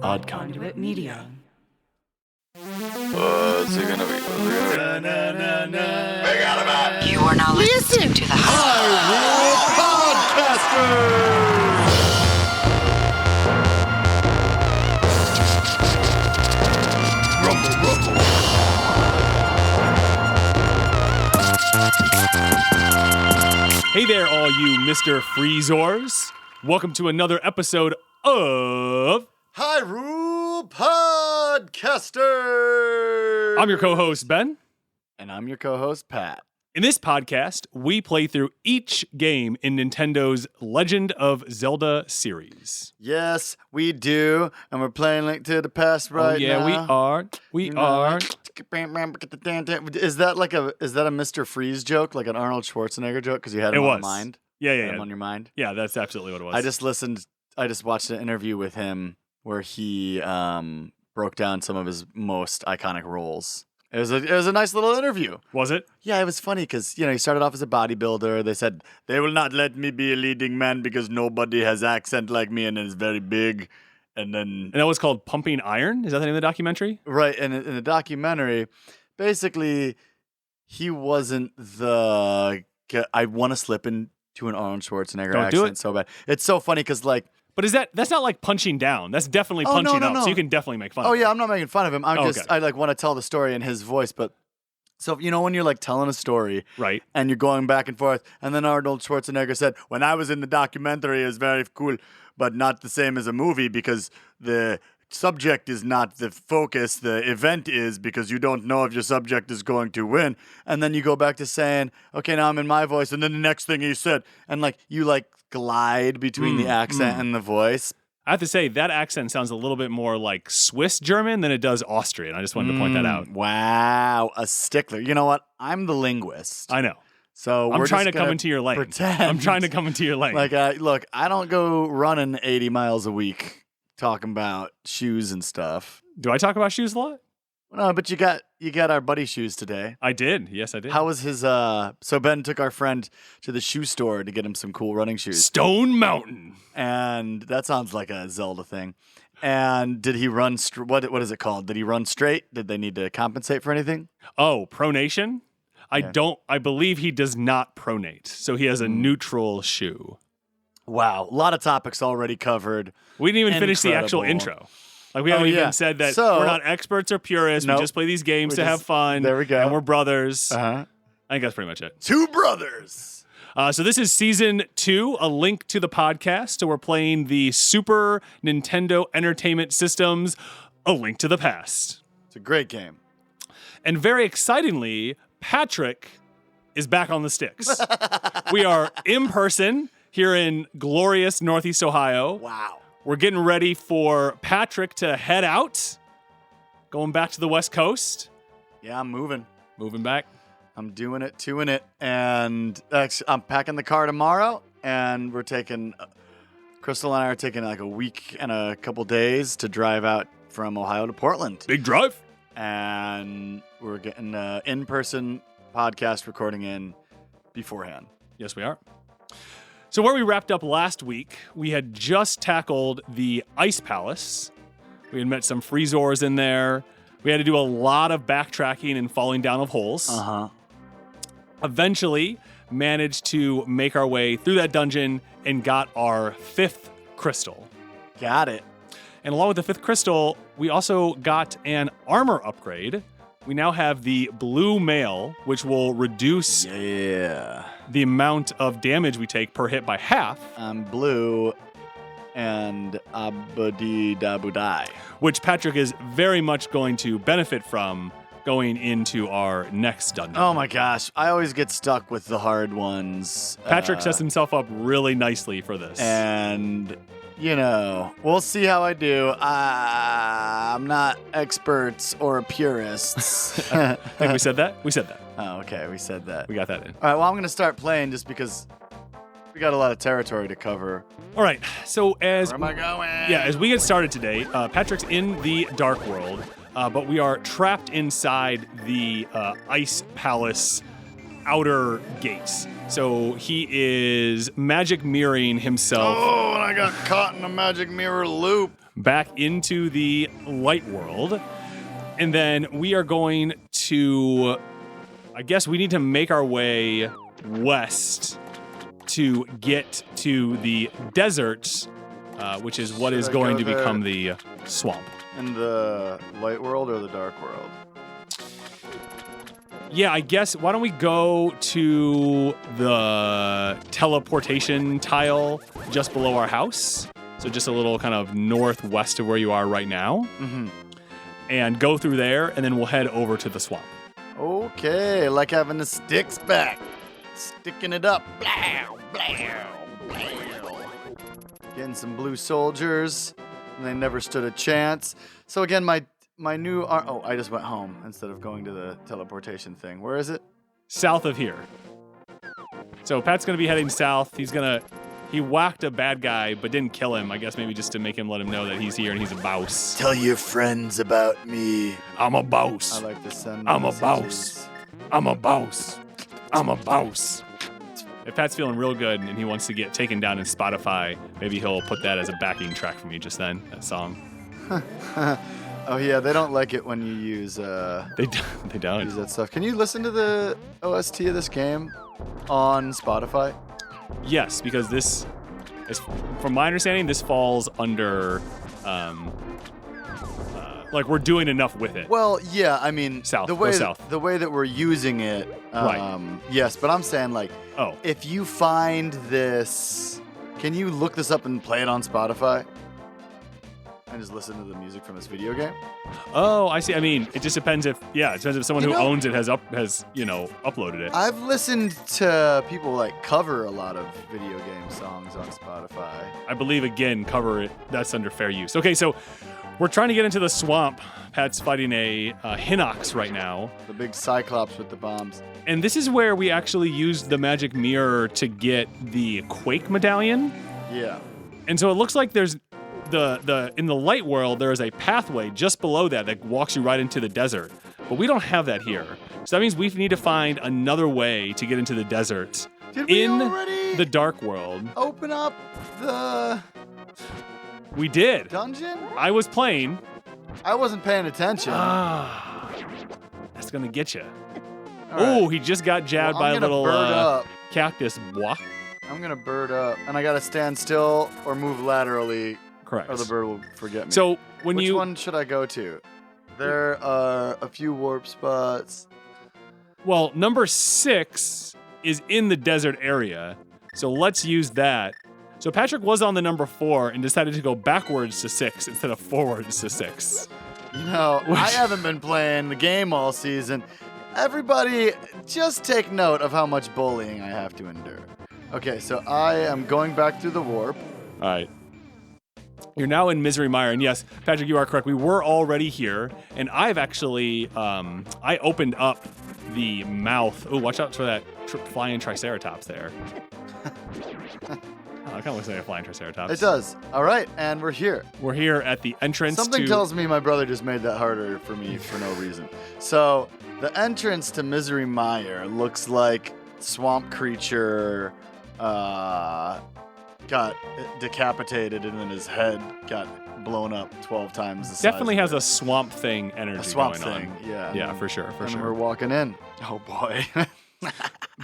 Odd Conduit Media. What's it gonna be? You are now listening to the Hyrule Podcasters! Rumble, rumble. Hey there, all you Mr. Freezors. Welcome to another episode of Hyrule Podcasters! I'm your co-host, Ben. And I'm your co-host, Pat. In this podcast, we play through each game in Nintendo's Legend of Zelda series. Yes, we do. And we're playing Link to the Past right now. We are. We are. Is that a Mr. Freeze joke? Like an Arnold Schwarzenegger joke? Because you had him on mind? Yeah. Him on your mind? Yeah, that's absolutely what it was. I just watched an interview with him where he broke down some of his most iconic roles. It was a nice little interview. Was it? Yeah, it was funny because, he started off as a bodybuilder. They said, they will not let me be a leading man because nobody has accent like me and is very big. And that was called Pumping Iron? Is that the name of the documentary? Right. And in the documentary, basically, he wasn't I want to slip into an Arnold Schwarzenegger accent so bad. It's so funny because, But that's not like punching down. That's definitely punching up. So you can definitely make fun of him. Oh, yeah, I'm not making fun of him. I want to tell the story in his voice. But so, when you're telling a story, right, and you're going back and forth, and then Arnold Schwarzenegger said, when I was in the documentary, it was very cool, but not the same as a movie because the subject is not the focus. The event is because you don't know if your subject is going to win. And then you go back to saying, okay, now I'm in my voice. And then the next thing he said, and you glide between the accent and the voice. I have to say, that accent sounds a little bit more like Swiss German than it does Austrian. I just wanted to point that out. Wow, a stickler. You know what? I'm the linguist. I know. So I'm trying to come into your lane. Pretend. I'm trying to come into your lane. Look, I don't go running 80 miles a week talking about shoes and stuff. Do I talk about shoes a lot? No, but you got our buddy shoes today. I did. Yes, I did. How was his so Ben took our friend to the shoe store to get him some cool running shoes. Stone Mountain. And that sounds like a Zelda thing. And did he run what is it called? Did he run straight? Did they need to compensate for anything? Oh, pronation? Yeah. I believe he does not pronate. So he has a neutral shoe. Wow, a lot of topics already covered. We didn't even finish the actual intro. We haven't even said that we're not experts or purists. Nope. We just play these games to have fun. There we go. And we're brothers. Uh-huh. I think that's pretty much it. Two brothers. So this is Season 2, A Link to the Podcast. So we're playing the Super Nintendo Entertainment System's A Link to the Past. It's a great game. And very excitingly, Patrick is back on the sticks. We are in person here in glorious Northeast Ohio. Wow. We're getting ready for Patrick to head out, going back to the West Coast. Yeah, I'm moving. Moving back. I'm doing it, and actually, I'm packing the car tomorrow, and Crystal and I are taking a week and a couple days to drive out from Ohio to Portland. Big drive. And we're getting an in-person podcast recording in beforehand. Yes, we are. So where we wrapped up last week, we had just tackled the Ice Palace. We had met some Freezors in there. We had to do a lot of backtracking and falling down of holes. Uh-huh. Eventually, managed to make our way through that dungeon and got our 5th crystal. Got it. And along with the 5th crystal, we also got an armor upgrade. We now have the blue mail, which will reduce the amount of damage we take per hit by half. I'm blue and abadi-dabudai. Which Patrick is very much going to benefit from going into our next dungeon. Oh my gosh, I always get stuck with the hard ones. Patrick sets himself up really nicely for this. And... we'll see how I do. I'm not experts or purists. I think we said that? We said that. Oh, okay. We said that. We got that in. All right. Well, I'm going to start playing just because we got a lot of territory to cover. All right. So Where am I going? Yeah, as we get started today, Patrick's in the Dark World, but we are trapped inside the Ice Palace outer gates. So he is magic mirroring himself. Oh, and I got caught in a magic mirror loop. back into the light world. And then we are going to, I guess we need to make our way west to get to the desert, which is what is going to become the swamp. In the light world or the dark world? Yeah, I guess, why don't we go to the teleportation tile just below our house? So just a little kind of northwest of where you are right now. Mm-hmm. And go through there, and then we'll head over to the swamp. Okay, like having the sticks back. Sticking it up. Blow, blow, blow. Getting some blue soldiers, and they never stood a chance. So again, my new... I just went home instead of going to the teleportation thing. Where is it? South of here. So Pat's going to be heading south. He whacked a bad guy, but didn't kill him. I guess maybe just to make him let him know that he's here and he's a boss. Tell your friends about me. I'm a boss. I like to send I'm messages. a boss. I'm a boss. I'm a boss. If Pat's feeling real good and he wants to get taken down in Spotify, maybe he'll put that as a backing track for me just then, that song. Oh, yeah, they don't like it when you use... They don't. Use that stuff. Can you listen to the OST of this game on Spotify? Yes, because this is, from my understanding, this falls under, like we're doing enough with it. Well, yeah, I mean, South, the way go south. the way that we're using it, Right. Yes, but I'm saying like, Oh. if you find this, can you look this up and play it on Spotify? And just listen to the music from this video game? Oh, I see. I mean, it just depends if someone who owns it has uploaded it. I've listened to people like cover a lot of video game songs on Spotify. I believe, again, cover it. That's under fair use. Okay, so we're trying to get into the swamp. Pat's fighting a Hinox right now. The big Cyclops with the bombs. And this is where we actually used the magic mirror to get the Quake medallion. Yeah. And so it looks like there's in the light world, there is a pathway just below that walks you right into the desert. But we don't have that here. So that means we need to find another way to get into the desert. Did we in already the dark world. open up the We did. dungeon? I was playing. I wasn't paying attention. That's gonna get you. All right. Oh, he just got jabbed Well, by a I'm gonna little bird up. cactus. Bois. I'm gonna bird up, and I gotta stand still or move laterally, Correct. or the bird will forget me. So when which you one should I go to? There are a few warp spots. well, number 6 is in the desert area, so let's use that. So Patrick was on the number 4 and decided to go backwards to 6 instead of forwards to 6. You know, I haven't been playing the game all season. Everybody, just take note of how much bullying I have to endure. Okay, so I am going back through the warp. All right. You're now in Misery Mire, and yes, Patrick, you are correct. We were already here, and I've actually, I opened up the mouth. Oh, watch out for that flying Triceratops there. I kind of looks like a flying Triceratops. It does. All right, and we're here. We're here at the entrance Something to... tells me my brother just made that harder for me for no reason. So the entrance to Misery Mire looks like swamp creature got decapitated and then his head got blown up 12 times the size. Definitely of has it. a swamp thing energy A swamp going thing, on. yeah. Yeah, for sure, for and sure. we're walking in. Oh boy.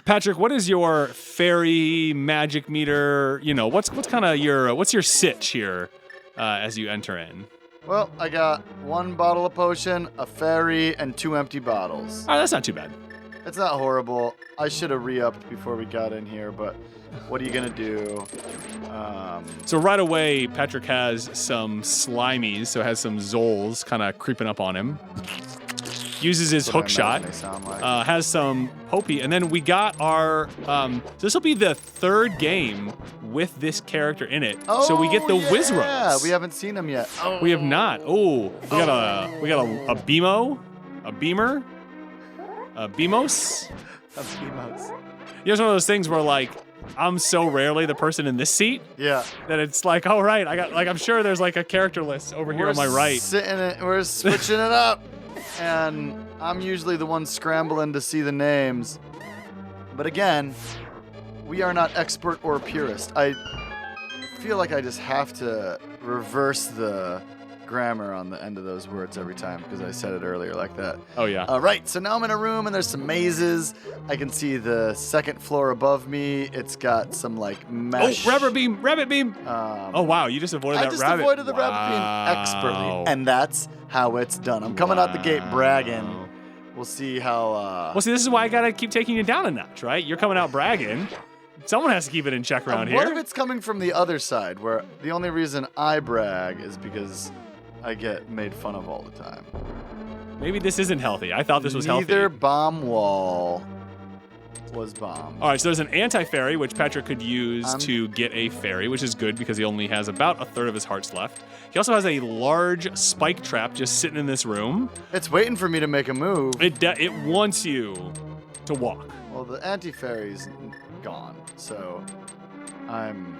Patrick, what is your fairy magic meter? You know, what's kind of what's your sitch here as you enter in? Well, I got 1 bottle of potion, a fairy, and 2 empty bottles. Oh, that's not too bad. It's not horrible. I should have re-upped before we got in here, but what are you gonna do? So right away, Patrick has some slimies, so has some Zols kind of creeping up on him. Uses his That's what hook I shot. imagine they sound like. Has some Popey, and then we got our. This will be the 3rd game with this character in it. So we get the Whiz Yeah, Roads. we haven't seen them yet. Oh. We have not. Oh, we got a BMO, a Beamer, a BMOS. That's Beamos. You know, it's one of those things where like I'm so rarely the person in this seat Yeah. that it's like, oh right, I got like I'm sure there's like a character list over here on my right. We're switching it up, and I'm usually the one scrambling to see the names. But again, we are not expert or purist. feel like I just have to reverse the grammar on the end of those words every time because I said it earlier like that. Oh, yeah. Right, so now I'm in a room and there's some mazes. I can see the second floor above me. It's got some like mesh. Oh, rabbit beam. Oh, wow. You just avoided that rabbit. I just avoided the rabbit beam expertly. And that's how it's done. I'm coming out the gate bragging. We'll see how... Well, see, this is why I got to keep taking you down a notch, right? You're coming out bragging. Someone has to keep it in check around here. What if it's coming from the other side, where the only reason I brag is because I get made fun of all the time? Maybe this isn't healthy. I thought this was healthy. Neither bomb wall was bombed. All right, so there's an anti-fairy, which Patrick could use to get a fairy, which is good because he only has about a third of his hearts left. He also has a large spike trap just sitting in this room. It's waiting for me to make a move. It wants you to walk. Well, the anti-fairy's gone, so I'm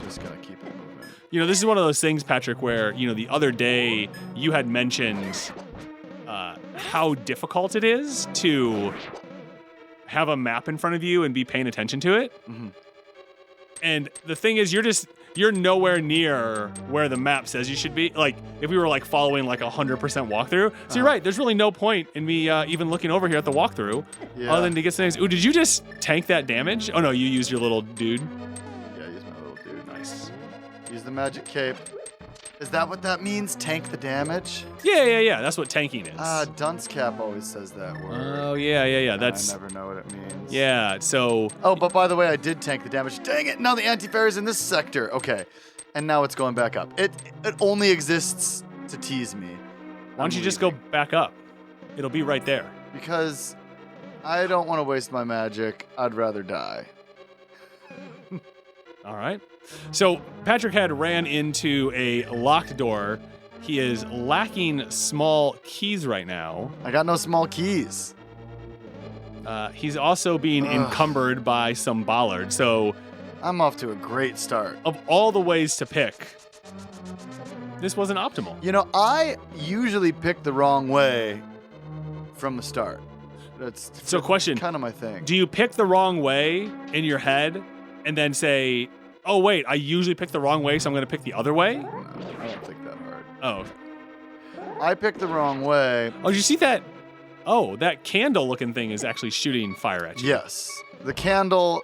just going to keep it moving. You know, this is one of those things, Patrick, where, you know, the other day you had mentioned how difficult it is to have a map in front of you and be paying attention to it. Mm-hmm. And the thing is, you're nowhere near where the map says you should be. Like, if we were like following like 100% walkthrough. So you're right. There's really no point in me even looking over here at the walkthrough other than to get some things. Ooh, did you just tank that damage? Oh no, you used your little dude. Yeah, I used my little dude. Nice. Use the magic cape. Is that what that means? Tank the damage? Yeah. That's what tanking is. Dunce Cap always says that word. Oh, yeah. That's. I never know what it means. Yeah, so. Oh, but by the way, I did tank the damage. Dang it! Now the anti-fairy's in this sector. Okay. And now it's going back up. It only exists to tease me. Why don't you just go back up? It'll be right there. Because I don't want to waste my magic. I'd rather die. All right. So Patrick had ran into a locked door. He is lacking small keys right now. I got no small keys. He's also being encumbered by some bollards. So I'm off to a great start. Of all the ways to pick, this wasn't optimal. You know, I usually pick the wrong way from the start. That's so question. Kind of my thing. Do you pick the wrong way in your head and then say, oh, wait, I usually pick the wrong way, so I'm going to pick the other way? No, I don't think that hard. Oh. I picked the wrong way. Oh, did you see that? Oh, that candle-looking thing is actually shooting fire at you. Yes. The candle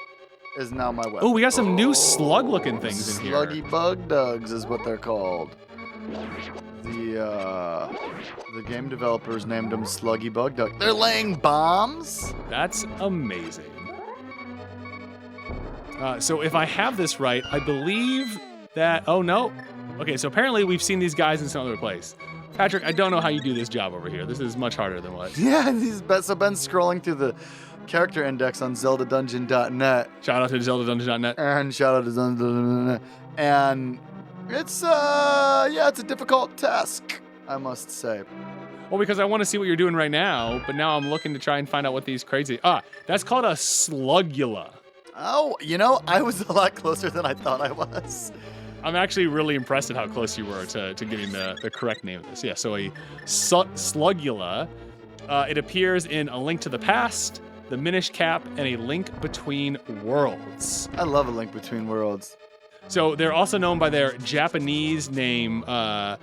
is now my weapon. Oh, we got some new slug-looking things in here. Sluggy bug dugs is what they're called. The game developers named them Sluggy Bug Duck. They're laying bombs? That's amazing. So if I have this right, I believe that... Oh, no. Okay, so apparently we've seen these guys in some other place. Patrick, I don't know how you do this job over here. This is much harder than what... Yeah, so Ben's scrolling through the character index on ZeldaDungeon.net. Shout out to ZeldaDungeon.net. And shout out to ZeldaDungeon.net. And it's, it's a difficult task, I must say. Well, because I want to see what you're doing right now, but now I'm looking to try and find out what these crazy... that's called a slugula. Oh, you know, I was a lot closer than I thought I was. I'm actually really impressed at how close you were to getting the correct name of this. Yeah, so a slugula. It appears in A Link to the Past, The Minish Cap, and A Link Between Worlds. I love A Link Between Worlds. So they're also known by their Japanese name, Nura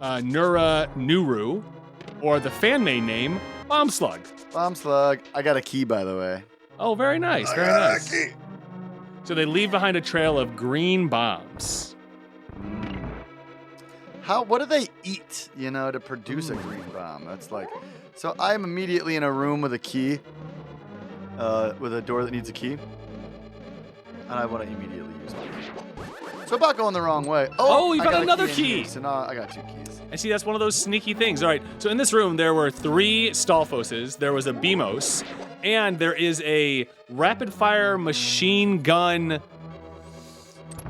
Nuru, or the fan made name, Bomb Slug. Bomb Slug. I got a key, by the way. Oh, very nice, very nice. So they leave behind a trail of green bombs. What do they eat, to produce a green bomb? That's like... So I'm immediately in a room with a key, with a door that needs a key. And I want to immediately use my key. So about going the wrong way. Oh, you got another key! So now I got 2 keys. And see, that's one of those sneaky things. All right, so in this room, there were 3 Stalfoses, there was a Beamos, and there is a rapid-fire machine gun...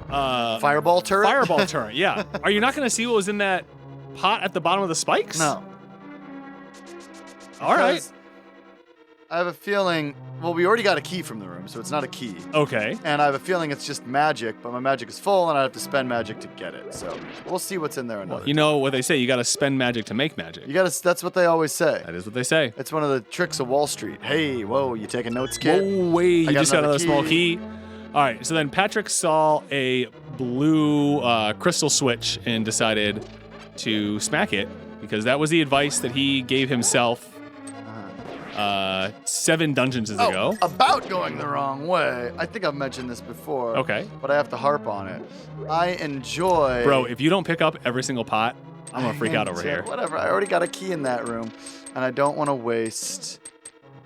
Fireball turret? Fireball turret, yeah. Are you not going to see what was in that pot at the bottom of the spikes? No. All right. I have a feeling. Well, we already got a key from the room, so it's not a key. Okay. And I have a feeling it's just magic, but my magic is full, and I have to spend magic to get it. So we'll see what's in there. You know what they say, you got to spend magic to make magic. That's what they always say. That is what they say. It's one of the tricks of Wall Street. Hey, whoa, you taking notes, kid? Whoa, wait, you just got another small key. key. All right, so then Patrick saw a blue crystal switch and decided to smack it because that was the advice that he gave himself 7 dungeons ago. About going the wrong way. I think I've mentioned this before. Okay. But I have to harp on it. I enjoy... Bro, if you don't pick up every single pot, I'm going to freak out over here. Whatever. I already got a key in that room. And I don't want to waste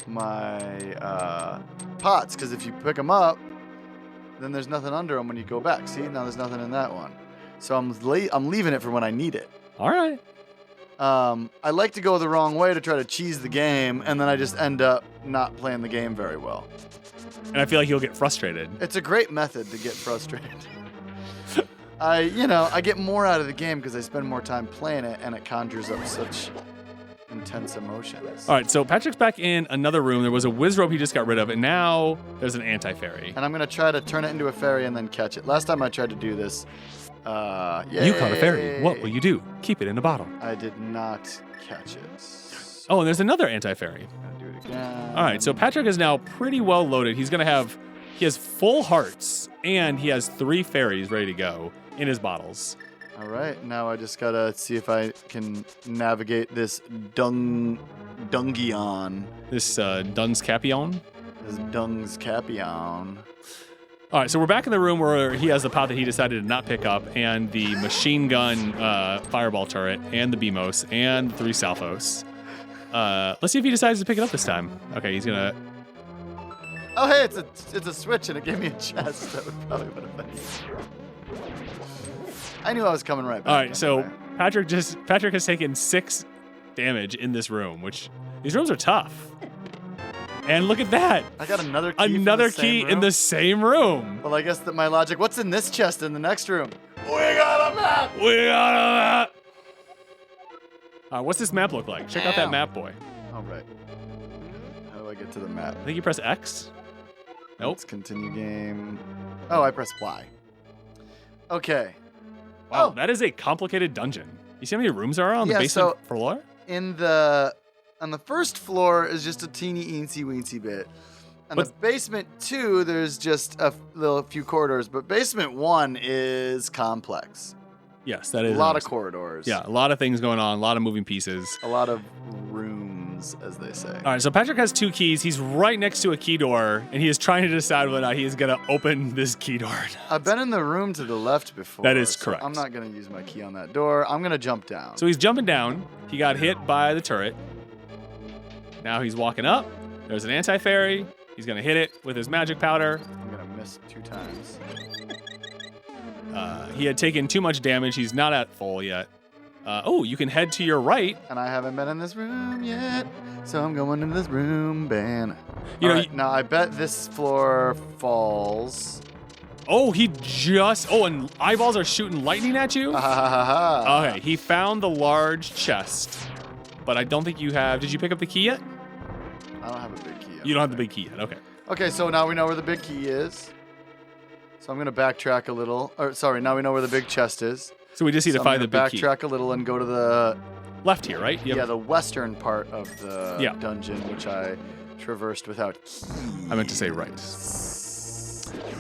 my pots. Because if you pick them up, then there's nothing under them when you go back. See? Now there's nothing in that one. So I'm leaving it for when I need it. All right. I like to go the wrong way to try to cheese the game, and then I just end up not playing the game very well. And I feel like you'll get frustrated. It's a great method to get frustrated. I get more out of the game because I spend more time playing it, and it conjures up such intense emotions. All right, so Patrick's back in another room. There was a whiz rope he just got rid of, and now there's an anti-fairy. And I'm going to try to turn it into a fairy and then catch it. Last time I tried to do this, you caught a fairy. What will you do? Keep it in a bottle. I did not catch it. Oh, and there's another anti-fairy. I'm gonna do it again. All right, so Patrick is now pretty well loaded. He has full hearts, and he has 3 fairies ready to go in his bottles. All right, now I just gotta see if I can navigate this Dungion. This Dun's Capion. This Dung's Capion. All right, so we're back in the room where he has the pot that he decided to not pick up, and the machine gun fireball turret, and the BMOS, and the 3 Salfos. Let's see if he decides to pick it up this time. Okay, he's gonna. Oh, hey, it's a switch, and it gave me a chest. That would probably would have been. I knew I was coming right back. All right, so Patrick has taken 6 damage in this room, which these rooms are tough. And look at that. I got another key. Another key in the same room. Well, I guess that my logic. What's in this chest in the next room? We got a map. We got a map. What's this map look like? Check out that map, boy. All right. How do I get to the map? I think you press X. Nope. Let's continue game. Oh, I press Y. Okay. Wow, that is a complicated dungeon. You see how many rooms there are on the basement floor? On the first floor is just a teeny eensy weensy bit. On the basement 2, there's just a few corridors, but basement 1 is complex. Yes, that is. A lot of corridors. Yeah, a lot of things going on, a lot of moving pieces. A lot of rooms, as they say. All right, so Patrick has 2 keys. He's right next to a key door, and he is trying to decide whether or not he is going to open this key door. I've been in the room to the left before. That is correct. I'm not going to use my key on that door. I'm going to jump down. So he's jumping down. He got hit by the turret. Now he's walking up. There's an anti-fairy. He's going to hit it with his magic powder. I'm going to miss 2 times. He had taken too much damage. He's not at full yet. You can head to your right. And I haven't been in this room yet, so I'm going into this room, Ben. Now I bet this floor falls. Oh, and eyeballs are shooting lightning at you? Okay, he found the large chest, but I don't think you have. Did you pick up the key yet? I don't have a big key yet. You don't have the big key yet, okay. Okay, so now we know where the big key is. So I'm going to backtrack a little. Now we know where the big chest is. So we just need to find the big key. Backtrack a little and go to the... left here, right? Yeah, the western part of the dungeon, which I traversed without keys. I meant to say right.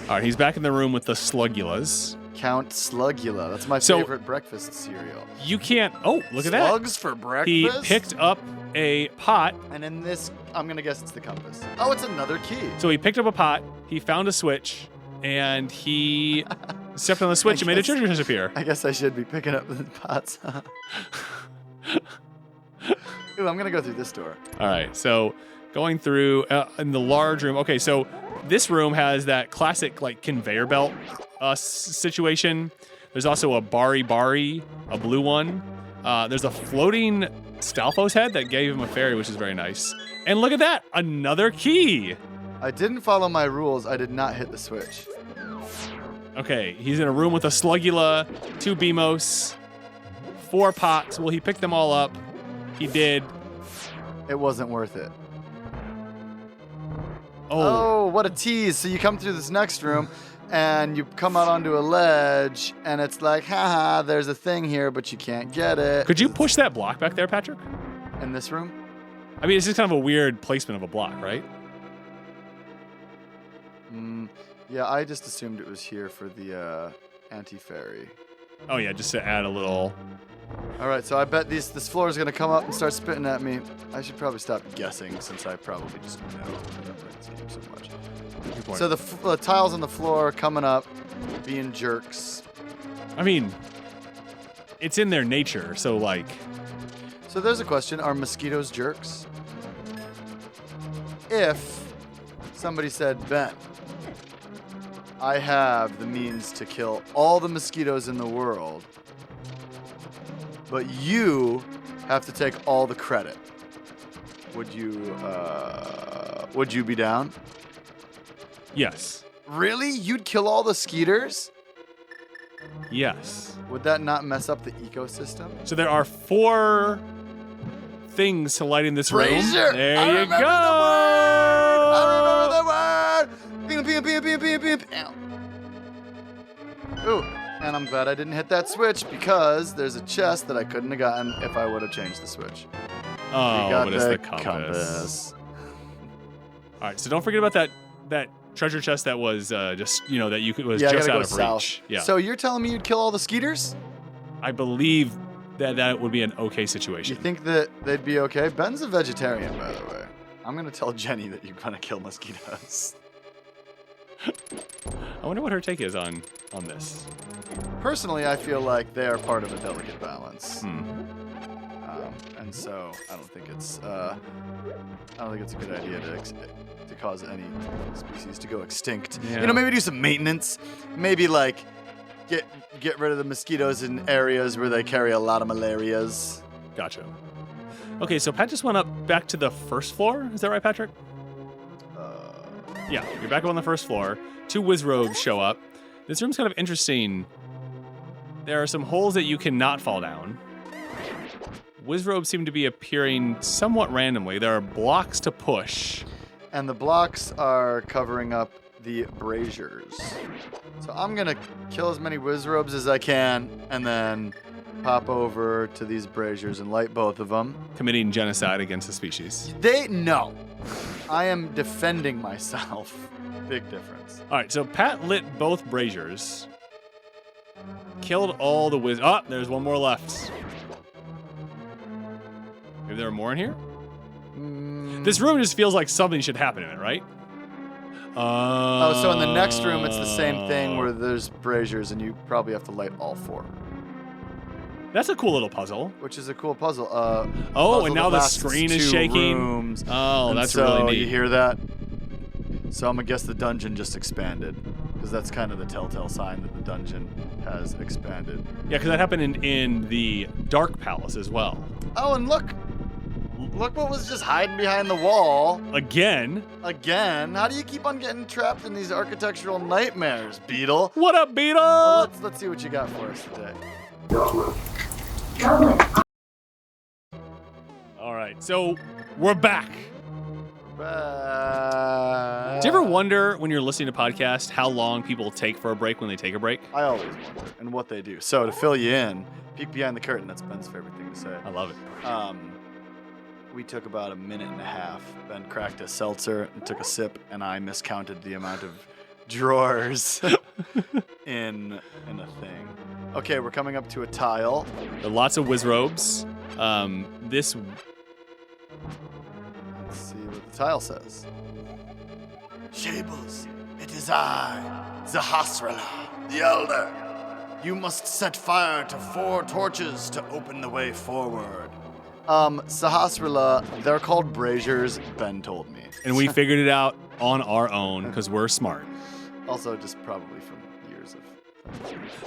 All right, he's back in the room with the Slugulas. Count Slugula. That's my favorite breakfast cereal. You can't... Oh, look at that. Slugs for breakfast? He picked up a pot. And in this, I'm going to guess it's the compass. Oh, it's another key. So he picked up a pot, he found a switch, and he stepped on the switch and made a treasure chest appear. I guess I should be picking up the pots. Ooh, I'm going to go through this door. All right, so going through in the large room. Okay, so this room has that classic conveyor belt situation. There's also a Bari, a blue one. There's a floating Stalfos head that gave him a fairy, which is very nice. And look at that, another key. I didn't follow my rules. I did not hit the switch. Okay, he's in a room with a Slugula, 2 BMOS, 4 pots. Well, he picked them all up. He did. It wasn't worth it. Oh, what a tease. So you come through this next room, and you come out onto a ledge, and it's like, haha, there's a thing here, but you can't get it. Could you push that block back there, Patrick? In this room? I mean, it's just kind of a weird placement of a block, right? Yeah, I just assumed it was here for the anti-fairy. Oh, yeah, just to add a little... All right, so I bet this floor is going to come up and start spitting at me. I should probably stop guessing since I probably just know this game so much. Good point. So the tiles on the floor are coming up, being jerks. I mean, it's in their nature, so like... So there's a question. Are mosquitoes jerks? If somebody said, Ben, I have the means to kill all the mosquitoes in the world, but you have to take all the credit, would you be down? Yes. Really? You'd kill all the skeeters? Yes. Would that not mess up the ecosystem? So there are 4 things to light in this Brazier! room. There I you remember go. I remember the word! Beep, beep, beep, beep, beep, beep. Ow. Ooh, and I'm glad I didn't hit that switch because there's a chest that I couldn't have gotten if I would have changed the switch. Oh, We got what is the compass? All right, so don't forget about that treasure chest that was just, that you could was Yeah, I just gotta out go of south. reach. Yeah. So you're telling me you'd kill all the skeeters? I believe that would be an okay You situation. think that they'd be okay? Ben's a vegetarian, by the way. I'm gonna tell Jenny that you're gonna kill mosquitoes. I wonder what her take is on this. Personally, I feel like they are part of a delicate balance. And so I don't think it's a good idea to cause any species to go extinct. Yeah. Maybe do some maintenance. Maybe like get rid of the mosquitoes in areas where they carry a lot of malarias. Gotcha. Okay, so Pat just went up back to the first floor. Is that right, Patrick? Yeah, you're back up on the first floor. 2 Wizrobes show up. This room's kind of interesting. There are some holes that you cannot fall down. Wizrobes seem to be appearing somewhat randomly. There are blocks to push. And the blocks are covering up the braziers. So I'm gonna kill as many Wizrobes as I can, and then pop over to these braziers and light both of them. Committing genocide against the species. No. I am defending myself. Big difference. All right, so Pat lit both braziers. Killed all the Oh, there's one more left. Maybe there are more in here? This room just feels like something should happen in it, right? So in the next room, it's the same thing where there's braziers, and you probably have to light all 4. That's a cool little puzzle. Which is a cool puzzle. And now the screen is shaking. Rooms. Oh, And that's so really neat. You hear that? So I'm gonna guess the dungeon just expanded, because that's kind of the telltale sign that the dungeon has expanded. Yeah, because that happened in the Dark Palace as well. Oh, and look what was just hiding behind the wall. Again. How do you keep on getting trapped in these architectural nightmares, Beetle? What up, Beetle? Well, let's see what you got for us today. All right, so we're back. Do you ever wonder when you're listening to podcasts how long people take for a break when they take a break? I always wonder, and what they do. So to fill you in, peek behind the curtain. That's Ben's favorite thing to say. I love it. We took about a minute and a half. Ben cracked a seltzer and took a sip, and I miscounted the amount of drawers in a thing. Okay, we're coming up to a tile. There are lots of Wizrobes. This. Let's see what the tile says. Shables, it is I, Sahasrahla, the Elder. You must set fire to 4 torches to open the way forward. Sahasrahla, they're called braziers, Ben told me. And we figured it out on our own because we're smart. Also, just probably from years of...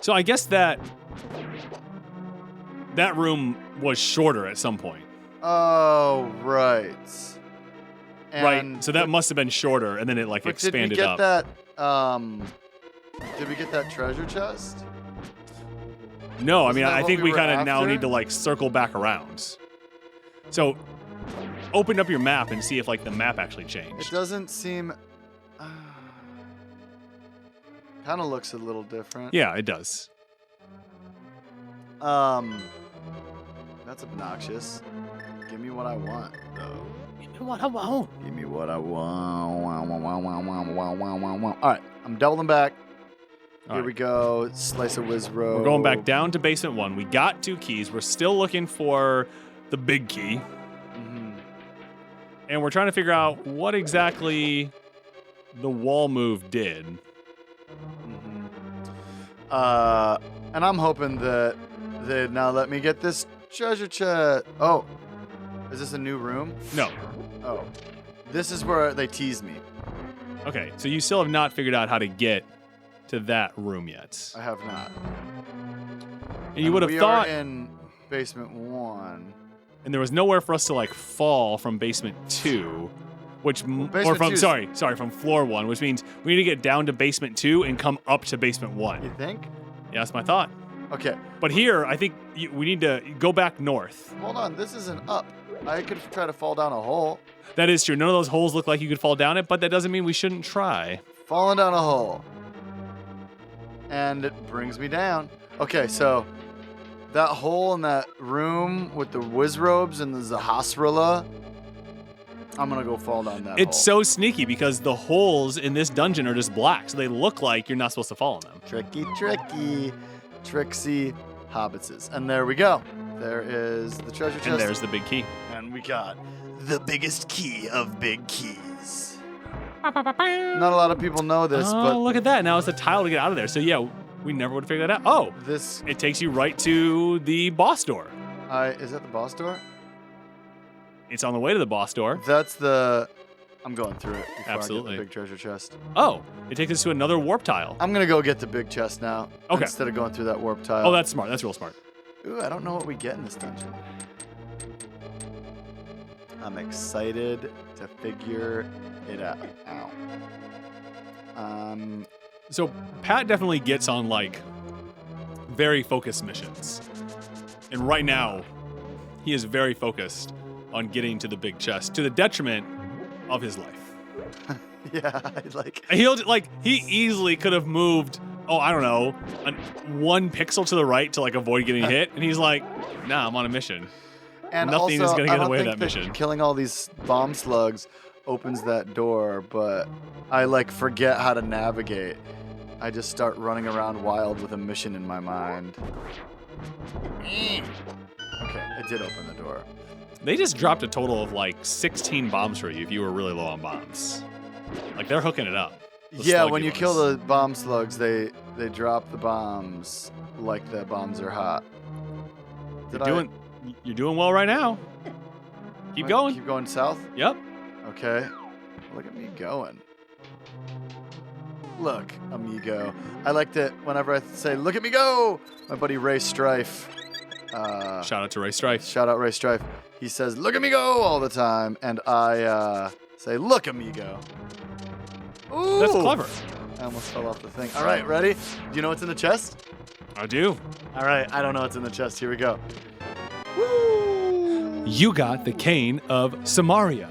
So I guess that room was shorter at some point. Oh, right. And Right. So that must have been shorter, and then it like expanded up. Did we get that treasure chest? No, I Isn't mean, that I what think we we were kind of now after? need to like circle back around. So open up your map and see if like the map actually It changed. doesn't seem Kind of looks a little different. Yeah, it does. That's obnoxious. Give me what I want, though. Give me what I want. Give me what I want. All right, I'm doubling back. All Here right. we go. Slice of whiz road. We're going back down to basement 1. We got 2 keys. We're still looking for the big key. Mhm. And we're trying to figure out what exactly the wall move did. Mhm. And I'm hoping that they now let me get this treasure chest. Oh, is this a new room? No. Oh, this is where they tease me. Okay, so you still have not figured out how to get to that room yet. I have not. And you would have we thought, are in basement 1. and there was nowhere for us to like fall from basement 2, which or basement from 2's sorry, from floor 1, which means we need to get down to basement 2 and come up to basement 1. You think? Yeah, that's my thought. Okay. But here, I think we need to go back north. Hold on. This isn't up. I could try to fall down a hole. That is true. None of those holes look like you could fall down it, but that doesn't mean we shouldn't try. Falling down a hole. And it brings me down. Okay, so that hole in that room with the whiz robes and the Sahasrahla, I'm going to go fall down that It's hole. so sneaky because the holes in this dungeon are just black, so they look like you're not supposed to fall in them. Tricky, tricky. Tricksy hobbitses. And there we go. There is the treasure chest. And there's the big key. And we got the biggest key of big keys. Not a lot of people know this, Oh, but look at that. Now it's a tile to get out of there. So, yeah, we never would have figured that out. Oh, this it takes you right to the boss door. is that the boss door? It's on the way to the boss door. That's the I'm going through it before Absolutely. I get the big treasure chest. Oh, it takes us to another warp tile. I'm gonna go get the big chest now. Okay. Instead of going through that warp tile. Oh, that's smart. That's real smart. Ooh, I don't know what we get in this dungeon. I'm excited to figure it out. Ow. So Pat definitely gets on like very focused missions. And right now, he is very focused on getting to the big chest to the detriment of his life. Yeah, like He easily could have moved, I don't know, 1 pixel to the right to like avoid getting hit, and he's like, "Nah, I'm on a mission." and Nothing also, is gonna get I don't away with think that mission. Killing all these bomb slugs opens that door, but I like forget how to navigate. I just start running around wild with a mission in my mind. Okay, it did open the door. They just dropped a total of like 16 bombs for you if you were really low on bombs. Like they're hooking it up. The Yeah, slug when you boys. kill the bomb slugs, they drop the bombs like the bombs are hot. You're doing well right now. Keep going. Keep going south? Yep. Okay. Look at me going. Look, amigo. I like that whenever I say, look at me go! My buddy Ray Strife. Shout out to Ray Strife. Shout out Ray Strife. He says, look at me go all the time. And I say, look, amigo. Ooh! That's clever. I almost fell off the thing. All right, ready? Do you know what's in the chest? I do. All right, I don't know what's in the chest. Here we go. Woo! You got the cane of Samaria.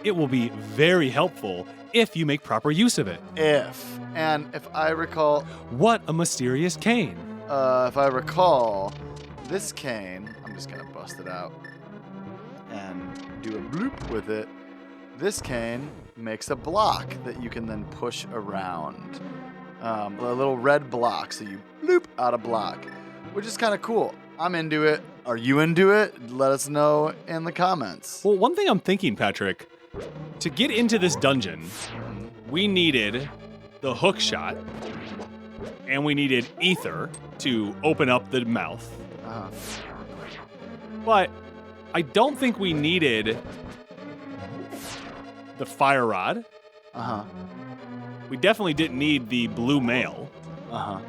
It will be very helpful if you make proper use of it. And if I recall, What a mysterious cane. this cane, I'm just gonna bust it out and do a bloop with it. This cane makes a block that you can then push around. A little red block, so you bloop out a block, which is kind of cool. I'm into it. Are you into it? Let us know in the comments. Well, one thing I'm thinking, Patrick, to get into this dungeon, we needed the hook shot, and we needed ether to open up the mouth. Uh-huh. But I don't think we needed the fire rod. Uh-huh. We definitely didn't need the blue mail, Uh-huh.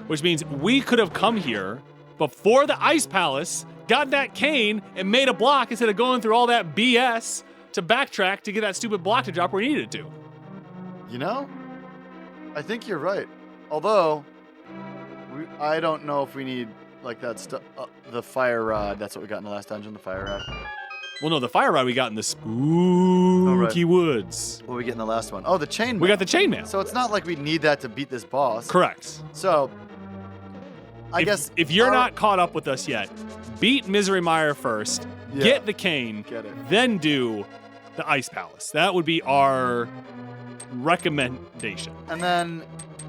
which means we could have come here before the Ice Palace, got that cane, and made a block instead of going through all that BS to backtrack to get that stupid block to drop where we needed it to. You know, I think you're right. Although, I don't know if we need like that stuff. The fire rod. That's what we got in the last dungeon. The fire rod. Well, no, the fire rod we got in the spooky Oh, spooky woods. What we get in the last one? Oh, the chainmail. We got the chainmail. So it's not like we need that to beat this boss. Correct. So, I guess if you're not caught up with us yet, beat Misery Mire first, Yeah. get the cane, Get it. then do the Ice Palace. That would be our recommendation. And then,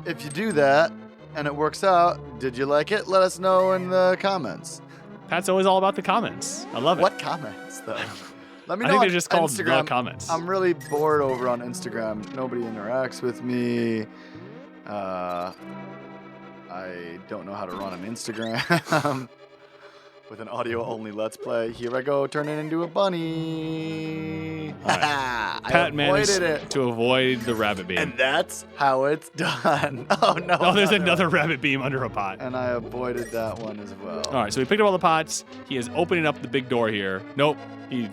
if you do that and it works out, did you like it? Let us know in the comments. Pat's always all about the comments. I love it. What comments, though? Let me I know think on they're just called Instagram. the comments. I'm really bored over on Instagram. Nobody interacts with me. I don't know how to run an Instagram with an audio-only Let's Play. Here I go, turning into a bunny. Right. I Pat managed avoided it. to avoid the rabbit beam. And that's how it's done. Oh, no. Oh, there's another rabbit beam under a pot. And I avoided that one as well. All right, so we picked up all the pots. He is opening up the big door here. Nope. He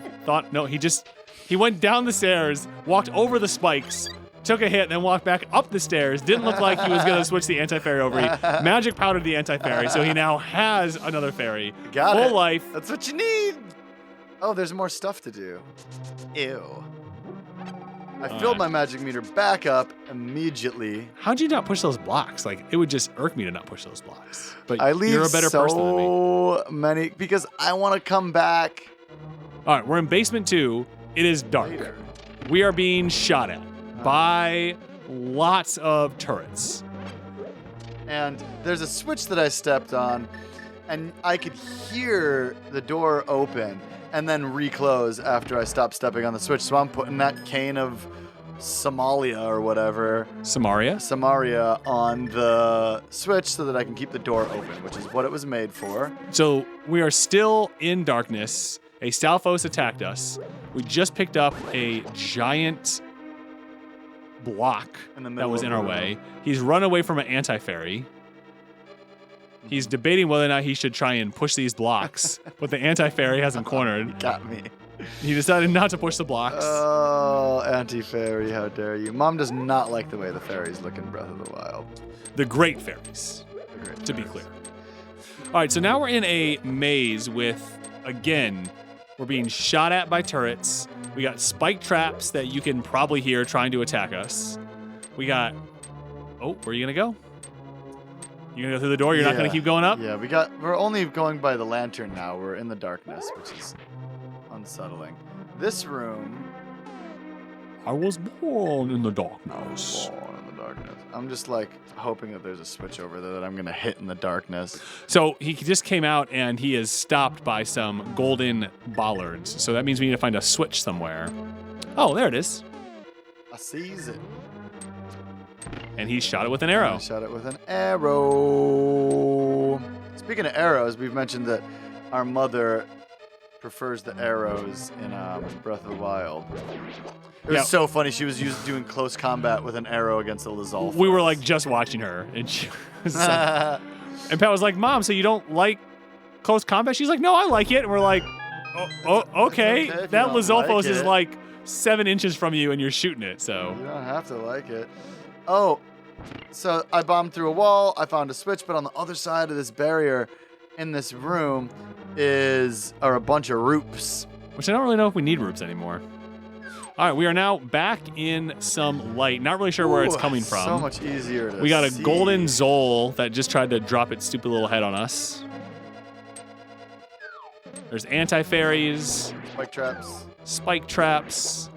went down the stairs, walked over the spikes, took a hit, then walked back up the stairs. Didn't look like he was going to switch the anti-fairy over. He magic powdered the anti-fairy, so he now has another fairy. Got Full it. life. That's what you need. Oh, there's more stuff to do. Ew. I filled my magic meter back up immediately. How'd you not push those blocks? Like, it would just irk me to not push those blocks. But I leave you're a better person than me. so many because I want to come back All right, we're in basement 2. It is dark. later. We are being shot at by lots of turrets. And there's a switch that I stepped on, and I could hear the door open and then reclose after I stopped stepping on the switch. So I'm putting that cane of Somalia or whatever, Samaria, on the switch so that I can keep the door open, which is what it was made for. So we are still in darkness. A Stalfos attacked us. We just picked up a giant block In the that middle was of in the our room. way. He's run away from an anti-fairy. He's debating whether or not he should try and push these blocks, but the anti-fairy has him cornered. Got me. He decided not to push the blocks. Oh, anti-fairy, how dare you. Mom does not like the way the fairies look in Breath of the Wild. The great fairies, The great to be fairies. clear. All right, so now we're in a maze with, again, we're being shot at by turrets. We got spike traps that you can probably hear trying to attack us. We got, oh, where are you going to go? You going to go through the door? You're not going to keep going up? Yeah, we're only going by the lantern now. We're in the darkness, which is unsettling. This room, I was born in the darkness. oh, in the darkness. I'm just like hoping that there's a switch over there that I'm gonna hit in the darkness. So he just came out and he is stopped by some golden bollards. So that means we need to find a switch somewhere. Oh, there it is. I sees it. And he shot it with an arrow. I shot it with an arrow. Speaking of arrows, we've mentioned that our mother prefers the arrows in Breath of the Wild. It was Yeah. so funny. She was doing close combat with an arrow against a Lizalfos. We were like just watching her, and she was like, and Pat was like, "Mom, so you don't like close combat?" She's like, "No, I like it." And we're like, "Oh, okay." okay if you That don't Lizalfos like is it. like 7 inches from you, and you're shooting it. So You don't have to like it. Oh, so I bombed through a wall. I found a switch, but on the other side of this barrier in this room are a bunch of roops. which I don't really know if we need roops anymore. All right, we are now back in some light. Not really sure where it's Ooh, coming from. So much easier to We got a see. golden Zol that just tried to drop its stupid little head on us. There's anti-fairies, Spike traps. spike traps,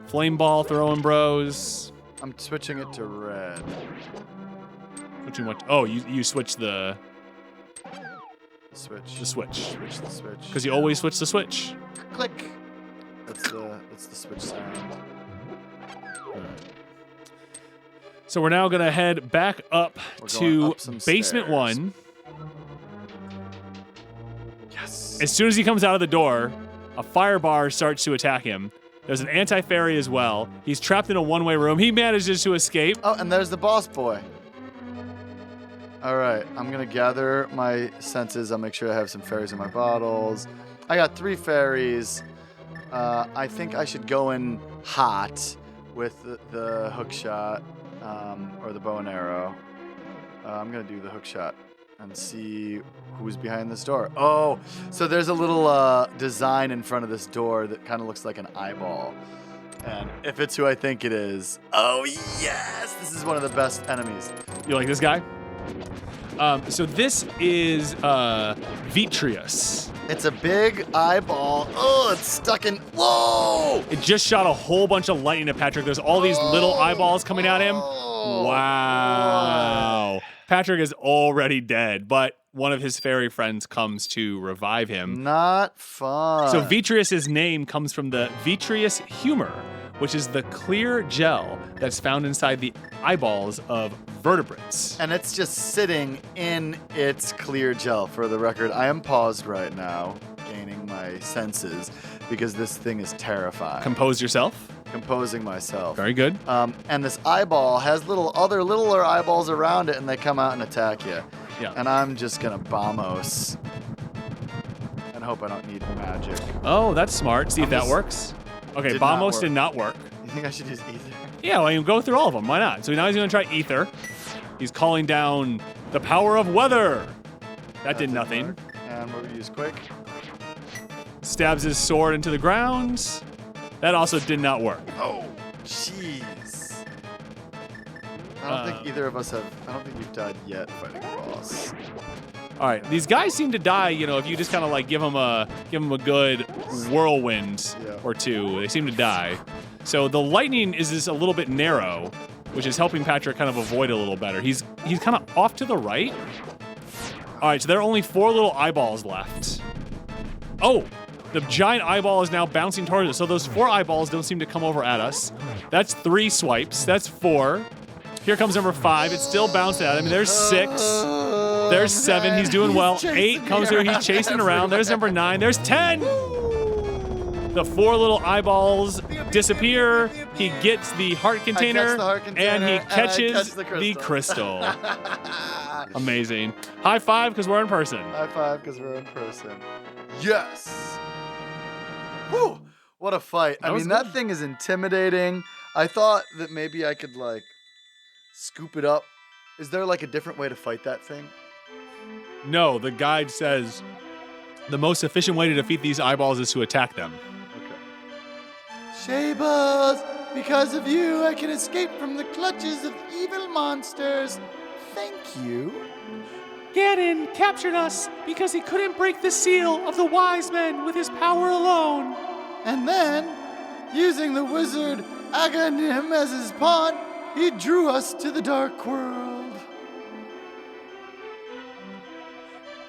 flame ball throwing bros. I'm switching it to red. Switching what? Oh, you switched the Switch. switch. Switch the switch. Because you always switch the switch. Click. That's the switch sound. So we're now gonna head back up We're to going up some basement stairs. 1. Yes. As soon as he comes out of the door, a fire bar starts to attack him. There's an anti-fairy as well. He's trapped in a one-way room. He manages to escape. Oh, and there's the boss boy. All right, I'm gonna gather my senses. I'll make sure I have some fairies in my bottles. I got 3 fairies. I think I should go in hot with the hook shot or the bow and arrow. I'm gonna do the hook shot and see who's behind this door. Oh, so there's a little design in front of this door that kind of looks like an eyeball. And if it's who I think it is, oh yes, this is one of the best enemies. You like this guy? So this is Vitreous. It's a big eyeball. Oh, it's stuck in. Whoa! It just shot a whole bunch of lightning at Patrick. There's all these little eyeballs coming at him. Oh. Wow. Patrick is already dead, but one of his fairy friends comes to revive him. Not fun. So Vitreous's name comes from the vitreous humor, which is the clear gel that's found inside the eyeballs of vertebrates. And it's just sitting in its clear gel. For the record, I am paused right now, gaining my senses, because this thing is terrifying. Compose yourself. Composing myself. Very good. And this eyeball has littler eyeballs around it, and they come out and attack you. Yeah. And I'm just gonna bombos and hope I don't need magic. Oh, that's smart. See if that works. Okay, Did not Bombos work. did not work. You think I should use ether? Yeah, well, you can go through all of them. Why not? So now he's going to try Ether. He's calling down the power of weather. That did nothing. Work. And we'll use quick. Stabs his sword into the ground. That also did not work. Oh, jeez. I don't think either of us have. I don't think you've died yet fighting a boss. All right, these guys seem to die. You know, if you just kind of like give them a good whirlwind or two, they seem to die. So the lightning is just a little bit narrow, which is helping Patrick kind of avoid a little better. He's kind of off to the right. All right, so there are only 4 little eyeballs left. Oh, the giant eyeball is now bouncing towards us. So those 4 eyeballs don't seem to come over at us. That's 3 swipes. That's 4. Here comes number 5. It's still bouncing at him. There's 6. There's 7. He's doing well. 8 comes through. He's chasing around. There's number 9. There's 10. The 4 little eyeballs disappear. He gets the heart container, and he catches the crystal. Amazing. High five because we're in person. High five because we're in person. Yes. Whew. What a fight. I mean, that thing is intimidating. I thought that maybe I could, like, scoop it up. Is there, like, a different way to fight that thing? No, the guide says the most efficient way to defeat these eyeballs is to attack them. Shables, because of you, I can escape from the clutches of evil monsters. Thank you. Ganon captured us because he couldn't break the seal of the wise men with his power alone. And then, using the wizard Aghanim as his pawn, he drew us to the dark world.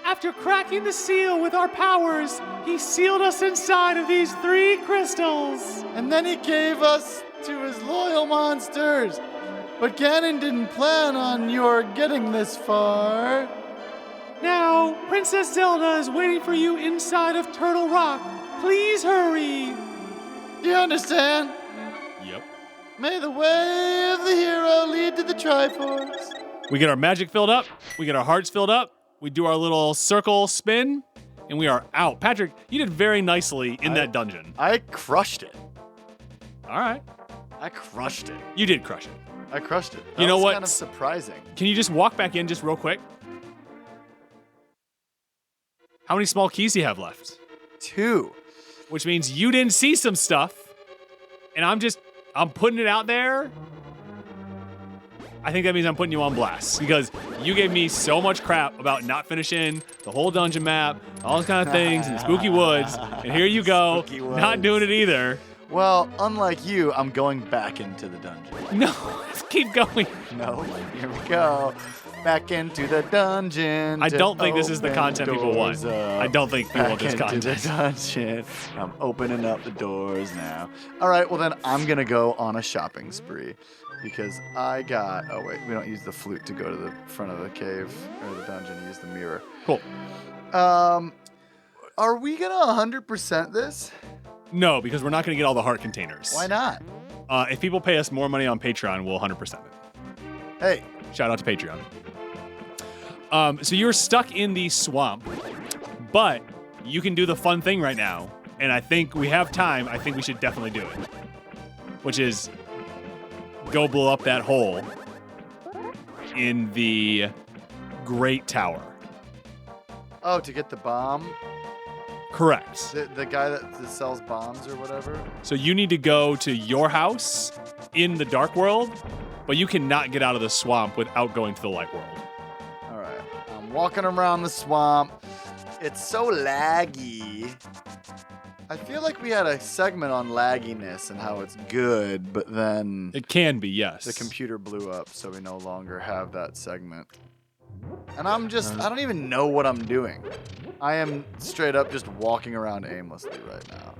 After cracking the seal with our powers, he sealed us inside of these 3 crystals. And then he gave us to his loyal monsters. But Ganon didn't plan on your getting this far. Now, Princess Zelda is waiting for you inside of Turtle Rock. Please hurry. Do you understand? Yep. May the way of the hero lead to the Triforce. We get our magic filled up. We get our hearts filled up. We do our little circle spin, and we are out. Patrick, you did very nicely in that dungeon. I crushed it. All right. I crushed it. You did crush it. I crushed it. You know was what? Kind of surprising. Can you just walk back in just real quick? How many small keys do you have left? 2. Which means you didn't see some stuff, and I'm putting it out there. I think that means I'm putting you on blast because you gave me so much crap about not finishing the whole dungeon map, all those kind of things, in the spooky woods, and here you go, not doing it either. Well, unlike you, I'm going back into the dungeon. No, let's keep going. No, here we go. Back into the dungeon. I don't think this is the content people want. I don't think people want this Back into content. the dungeon. I'm opening up the doors now. All right, well then I'm gonna go on a shopping spree because I got. Oh wait, we don't use the flute to go to the front of the cave or the dungeon. Use the mirror. Cool. Are we gonna 100% this? No, because we're not going to get all the heart containers. Why not? If people pay us more money on Patreon, we'll 100% it. Hey. Shout out to Patreon. So you're stuck in the swamp, but you can do the fun thing right now. And I think we have time. I think we should definitely do it. Which is go blow up that hole in the Great Tower. Oh, to get the bomb? Correct. The guy that sells bombs or whatever? So you need to go to your house in the dark world, but you cannot get out of the swamp without going to the light world. All right. I'm walking around the swamp. It's so laggy. I feel like we had a segment on lagginess and how it's good, but then It can be, yes. the computer blew up, so we no longer have that segment. And I don't even know what I'm doing. I am straight up just walking around aimlessly right now.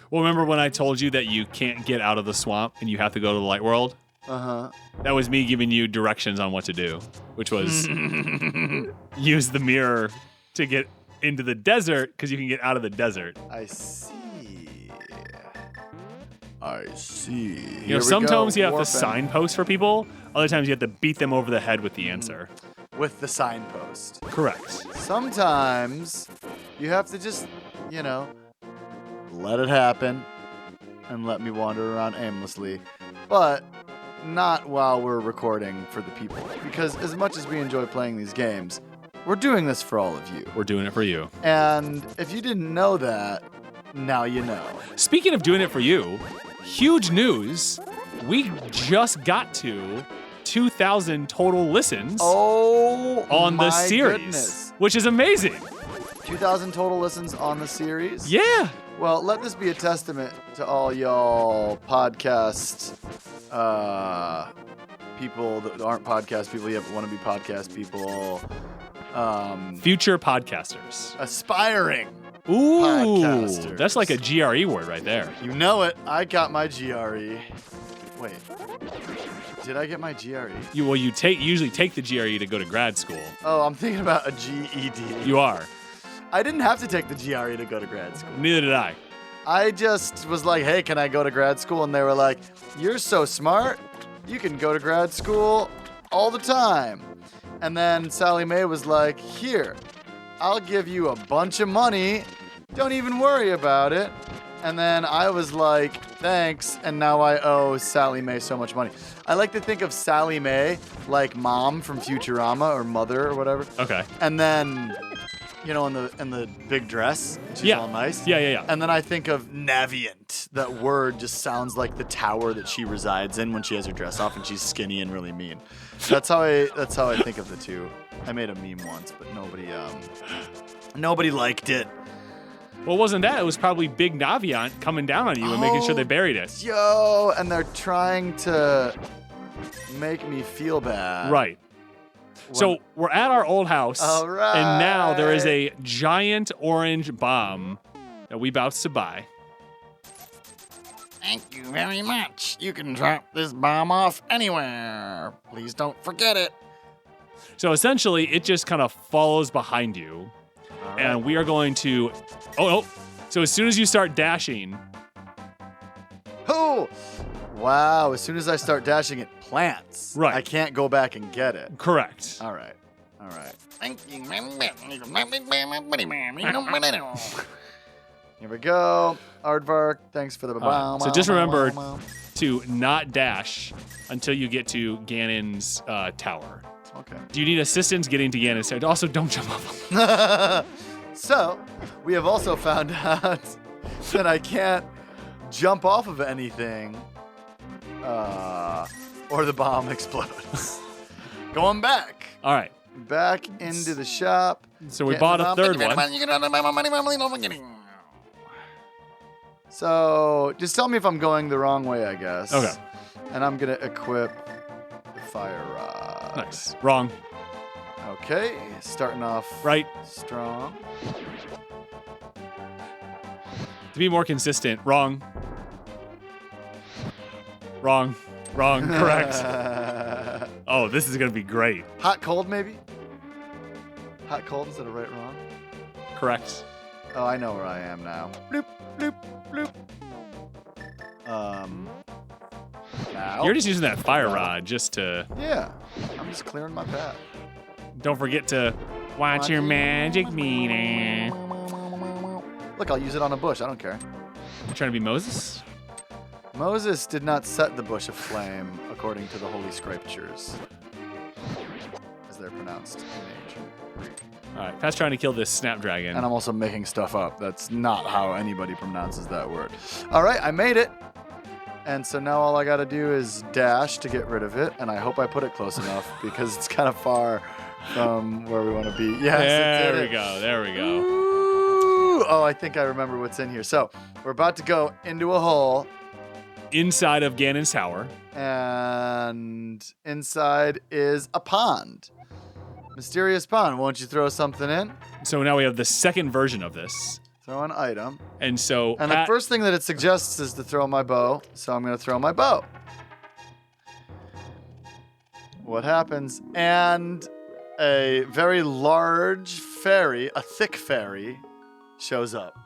Well, remember when I told you that you can't get out of the swamp and you have to go to the light world? Uh-huh. That was me giving you directions on what to do, which was use the mirror to get into the desert because you can get out of the desert. I see. You know, sometimes you have to signpost for people. Other times you have to beat them over the head with the answer. With the signpost. Correct. Sometimes you have to just, let it happen and let me wander around aimlessly. But not while we're recording for the people. Because as much as we enjoy playing these games, we're doing this for all of you. We're doing it for you. And if you didn't know that, now you know. Speaking of doing it for you, huge news. We just got to 2,000 total listens on the series, goodness. which is amazing. 2,000 total listens on the series? Yeah. Well, let this be a testament to all y'all podcast people that aren't podcast people yet but want to be podcast people. Future podcasters. Aspiring. Ooh, podcasters. that's like a GRE word right there. You know it. I got my GRE. Wait. Did I get my GRE? You usually take the GRE to go to grad school. Oh, I'm thinking about a GED. You are. I didn't have to take the GRE to go to grad school. Neither did I. I just was like, hey, can I go to grad school? And they were like, you're so smart. You can go to grad school all the time. And then Sally Mae was like, here, I'll give you a bunch of money. Don't even worry about it. And then I was like, thanks. And now I owe Sally Mae so much money. I like to think of Sally Mae like mom from Futurama or mother or whatever. Okay. And then, in the big dress. She's all nice. Yeah. And then I think of Navient. That word just sounds like the tower that she resides in when she has her dress off and she's skinny and really mean. That's how I think of the two. I made a meme once, but nobody liked it. Well, wasn't that? It was probably Big Navient coming down on you and making sure they buried it. Yo, and they're trying to make me feel bad. Right. So we're at our old house. All right. And now there is a giant orange bomb that we about to buy. Thank you very much. You can drop this bomb off anywhere. Please don't forget it. So essentially, it just kind of follows behind you. All right. And we are going to... Oh. So as soon as you start dashing... Oh! Wow, as soon as I start dashing, it plants. Right. I can't go back and get it. Correct. All right. Thank you very much. Here we go. Aardvark, thanks for the bomb. So just remember to not dash until you get to Ganon's tower. Okay. Do you need assistance getting to Ganon's tower? Also, don't jump off. So, we have also found out that I can't jump off of anything or the bomb explodes. Going back. All right. Back into the shop. So we Getting bought the a bomb. third one. So, just tell me if I'm going the wrong way, I guess. Okay. And I'm going to equip the fire rod. Nice. Wrong. Okay, starting off Right. strong. To be more consistent. Wrong. Wrong. Correct. Oh, this is going to be great. Hot, cold, maybe? Hot, cold instead of right, wrong? Correct. Oh, I know where I am now. Bloop, bloop, bloop. Now. You're just using that fire rod just to... Yeah, I'm just clearing my path. Don't forget to watch your magic meter. Look, I'll use it on a bush. I don't care. You trying to be Moses? Moses did not set the bush aflame, according to the Holy Scriptures. Is they're pronounced in ancient Greek. All right, Pat's trying to kill this snapdragon. And I'm also making stuff up. That's not how anybody pronounces that word. All right, I made it. And so now all I got to do is dash to get rid of it. And I hope I put it close enough because it's kind of far from where we want to be. Yes, There we go. There we go. Ooh. Oh, I think I remember what's in here. So we're about to go into a hole. Inside of Ganon's tower. And inside is a pond. Mysterious pond. Won't you throw something in? So now we have the second version of this. Throw an item. And so And the first thing that it suggests is to throw my bow. So I'm going to throw my bow. What happens? And a very large fairy, a thick fairy, shows up.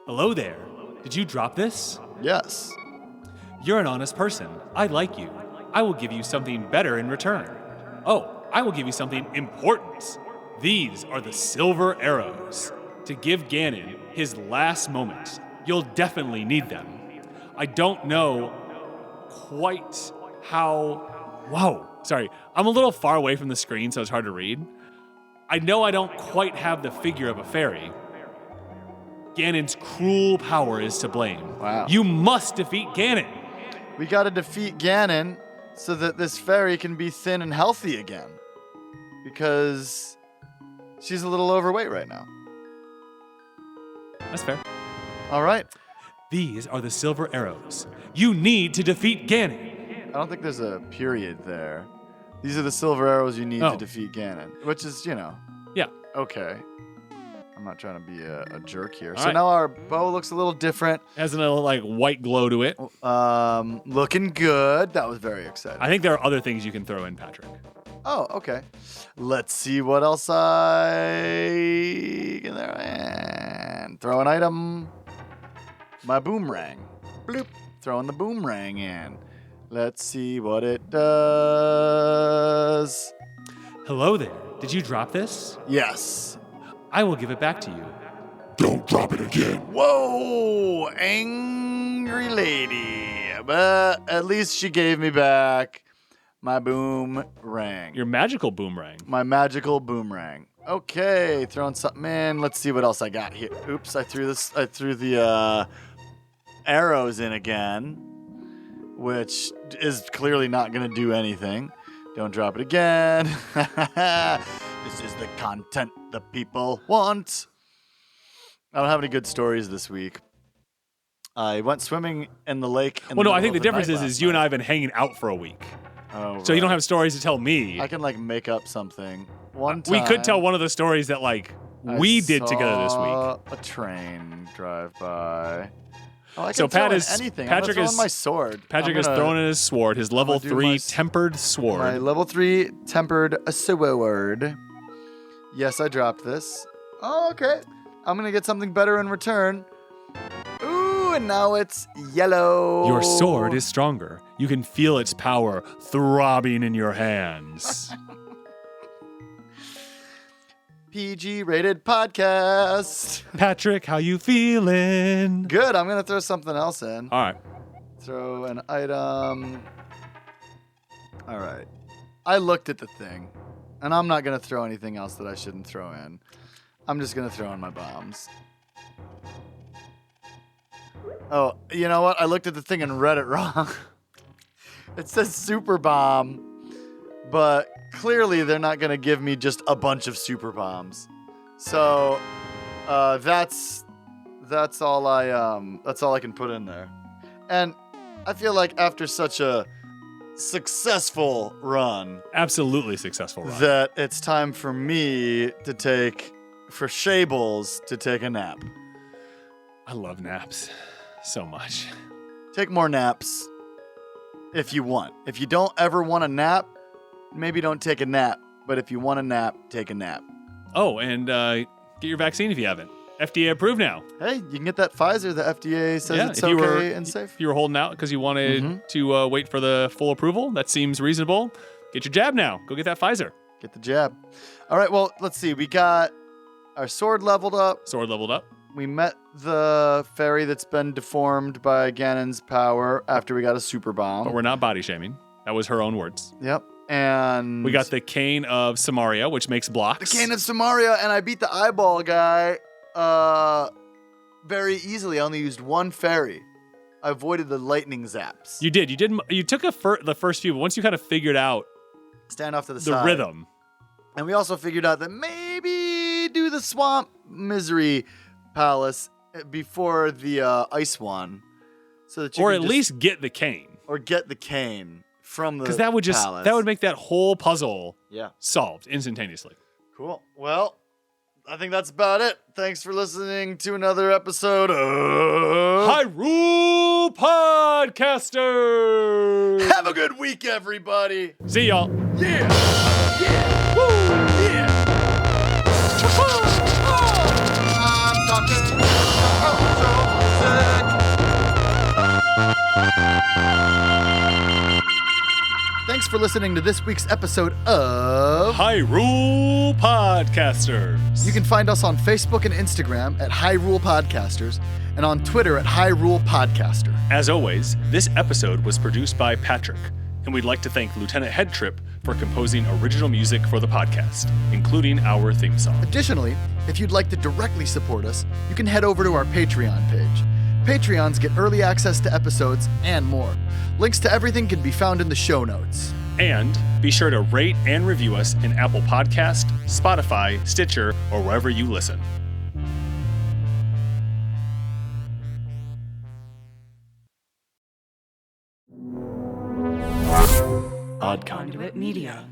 Hello there. Did you drop this? Yes. You're an honest person. I like you. I will give you something better in return. Oh, I will give you something important. These are the silver arrows. To give Ganon his last moment. You'll definitely need them. I don't know quite how... Whoa, sorry. I'm a little far away from the screen, so it's hard to read. I know I don't quite have the figure of a fairy. Ganon's cruel power is to blame. Wow. You must defeat Ganon. We got to defeat Ganon so that this fairy can be thin and healthy again. Because she's a little overweight right now. That's fair. All right. These are the silver arrows. You need to defeat Ganon. I don't think there's a period there. These are the silver arrows you need to Oh. defeat Ganon. Which is, Yeah. okay. I'm not trying to be a jerk here. All So right. now our bow looks a little different. Has a little white glow to it. Looking good. That was very exciting. I think there are other things you can throw in, Patrick. Oh, okay. Let's see what else I can there. And throw an item. My boomerang. Bloop. Throwing the boomerang in. Let's see what it does. Hello there. Did you drop this? Yes. I will give it back to you. Don't drop it again. Whoa, angry lady. But at least she gave me back my boomerang. Your magical boomerang. My magical boomerang. Okay, throwing something in. Let's see what else I got here. Oops, I threw the arrows in again, which is clearly not going to do anything. Don't drop it again. This is the content the people want. I don't have any good stories this week. I went swimming in the lake. Well, no, I think the difference is you and I have been hanging out for a week. Oh, So you don't right. have stories to tell me. I can make up something. One time We could tell one of the stories that we did together this saw week. a train drive by. Oh, I So can throw Pat in is- anything. Patrick I'm is- my sword. Patrick I'm is gonna- throwing in his sword, his level do 3 my tempered sword. My level 3 tempered sword. Yes, I dropped this. Oh, okay. I'm gonna get something better in return. Ooh, and now it's yellow. Your sword is stronger. You can feel its power throbbing in your hands. PG rated podcast. Patrick, how you feeling? Good. I'm gonna throw something else in. All right. Throw an item. All right. I looked at the thing, and I'm not gonna throw anything else that I shouldn't throw in. I'm just gonna throw in my bombs. Oh, you know what? I looked at the thing and read it wrong. It says super bomb, but clearly they're not gonna give me just a bunch of super bombs. So that's all I can put in there. And I feel like after such a successful run, Absolutely successful run. that it's time for me to for Shables to take a nap. I love naps so much. Take more naps if you want. If you don't ever want a nap, maybe don't take a nap. But if you want a nap, take a nap. Oh, and get your vaccine if you haven't. FDA approved now. Hey, you can get that Pfizer. The FDA says it's if you were, okay and safe. If you were holding out because you wanted to wait for the full approval, that seems reasonable. Get your jab now. Go get that Pfizer. Get the jab. All right, well, let's see. We got our sword leveled up. Sword leveled up. We met the fairy that's been deformed by Ganon's power after we got a super bomb. But we're not body shaming. That was her own words. Yep. And We got the Cane of Samaria, which makes blocks. the Cane of Samaria, and I beat the eyeball guy very easily. I only used one fairy. I avoided the lightning zaps. You did. You took the first few, but once you kind of figured out Stand off to the the side. rhythm. And we also figured out that maybe do the swamp Misery Palace before the ice one, so that you Or can at just- least get the cane. or get the cane from the Because that would palace. make that whole puzzle Yeah. solved instantaneously. Cool. Well, I think that's about it. Thanks for listening to another episode of Hyrule Podcasters! Have a good week, everybody. See y'all. Yeah. Yeah. Woo. Yeah. I'm talking. Thanks for listening to this week's episode of Hyrule Podcasters. You can find us on Facebook and Instagram at Hyrule Podcasters and on Twitter at Hyrule Podcaster. As always, this episode was produced by Patrick, and we'd like to thank Lieutenant Headtrip for composing original music for the podcast, including our theme song. Additionally, if you'd like to directly support us, you can head over to our Patreon page. Patreons get early access to episodes and more. Links to everything can be found in the show notes. And be sure to rate and review us in Apple Podcast, Spotify, Stitcher, or wherever you listen. Conduit Media.